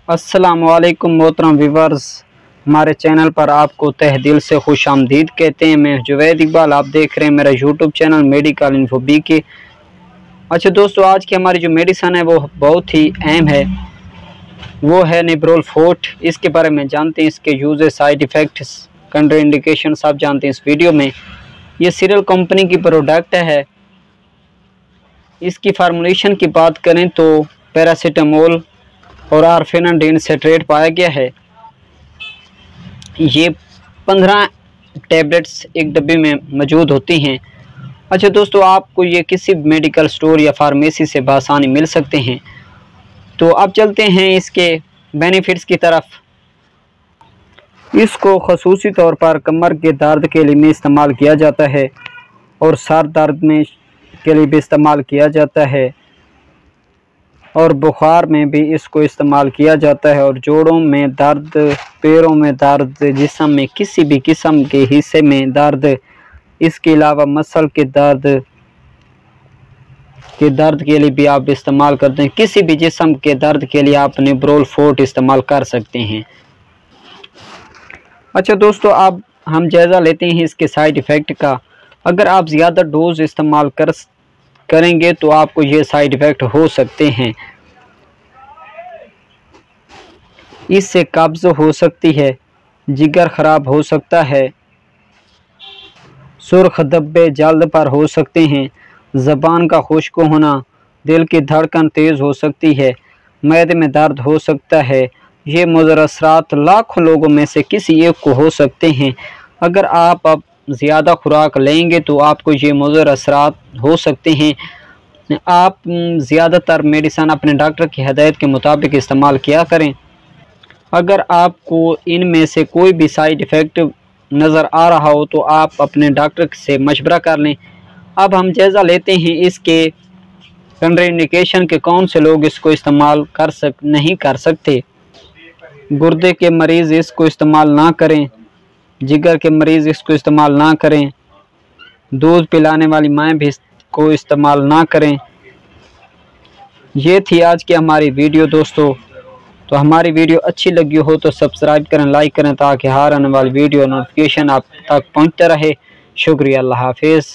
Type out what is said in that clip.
अस्सलामुअलैकुम मोहतरम व्यूअर्स, हमारे चैनल पर आपको तहे दिल से खुश आमदीद कहते हैं। मैं जुवैद इकबाल, आप देख रहे हैं मेरा YouTube channel Medical Info B K. अच्छा दोस्तों, आज की हमारी जो मेडिसन है वो बहुत ही अहम है, वो है नेब्रोल फोर्ट। इसके बारे में जानते हैं, इसके यूजेस, साइड इफ़ेक्ट्स, कंट्रा इंडिकेशन सब जानते हैं इस वीडियो में। ये सीरियल कंपनी की प्रोडक्ट है। इसकी फार्मूलेशन की बात करें तो पैरासीटामोल और आर्फेनाडिन सिट्रेट पाया गया है। ये 15 टैबलेट्स एक डब्बे में मौजूद होती हैं। अच्छा दोस्तों, आपको ये किसी मेडिकल स्टोर या फार्मेसी से बआसानी मिल सकते हैं। तो अब चलते हैं इसके बेनिफिट्स की तरफ। इसको ख़ुसूसी तौर पर कमर के दर्द के लिए इस्तेमाल किया जाता है और सर दर्द में के लिए भी इस्तेमाल किया जाता है और बुखार में भी इसको इस्तेमाल किया जाता है। और जोड़ों में दर्द, पैरों में दर्द, जिस्म में किसी भी किस्म के हिस्से में दर्द, इसके अलावा मसल के दर्द के लिए भी आप इस्तेमाल करते हैं। किसी भी जिस्म के दर्द के लिए आप नेब्रोल फोर्ट इस्तेमाल कर सकते हैं। अच्छा दोस्तों, अब हम जायज़ा लेते हैं इसके साइड इफ़ेक्ट का। अगर आप ज़्यादा डोज इस्तेमाल करेंगे तो आपको ये साइड इफ़ेक्ट हो सकते हैं। इससे कब्ज़ हो सकती है, जिगर ख़राब हो सकता है, सुर्ख धब्बे जल्द पर हो सकते हैं, ज़बान का खुश्क होना, दिल की धड़कन तेज़ हो सकती है, मैदे में दर्द हो सकता है। ये मुज़र असरात लाखों लोगों में से किसी एक को हो सकते हैं। अगर आप अब ज़्यादा खुराक लेंगे तो आपको ये मुज़र असरात हो सकते हैं। आप ज़्यादातर मेडिसन अपने डॉक्टर की हिदायत के मुताबिक इस्तेमाल किया करें। अगर आपको इनमें से कोई भी साइड इफ़ेक्ट नज़र आ रहा हो तो आप अपने डॉक्टर से मशवरा कर लें। अब हम जायज़ा लेते हैं इसके कंट्राइंडिकेशन के, कौन से लोग इसको इस्तेमाल नहीं कर सकते। गुर्दे के मरीज़ इसको इस्तेमाल ना करें, जिगर के मरीज़ इसको इस्तेमाल ना करें, दूध पिलाने वाली माएँ भी इसको इस्तेमाल ना करें। ये थी आज की हमारी वीडियो दोस्तों। तो हमारी वीडियो अच्छी लगी हो तो सब्सक्राइब करें, लाइक करें, ताकि हर आने वाली वीडियो नोटिफिकेशन आप तक पहुंचता रहे। शुक्रिया, अल्लाह हाफिज़।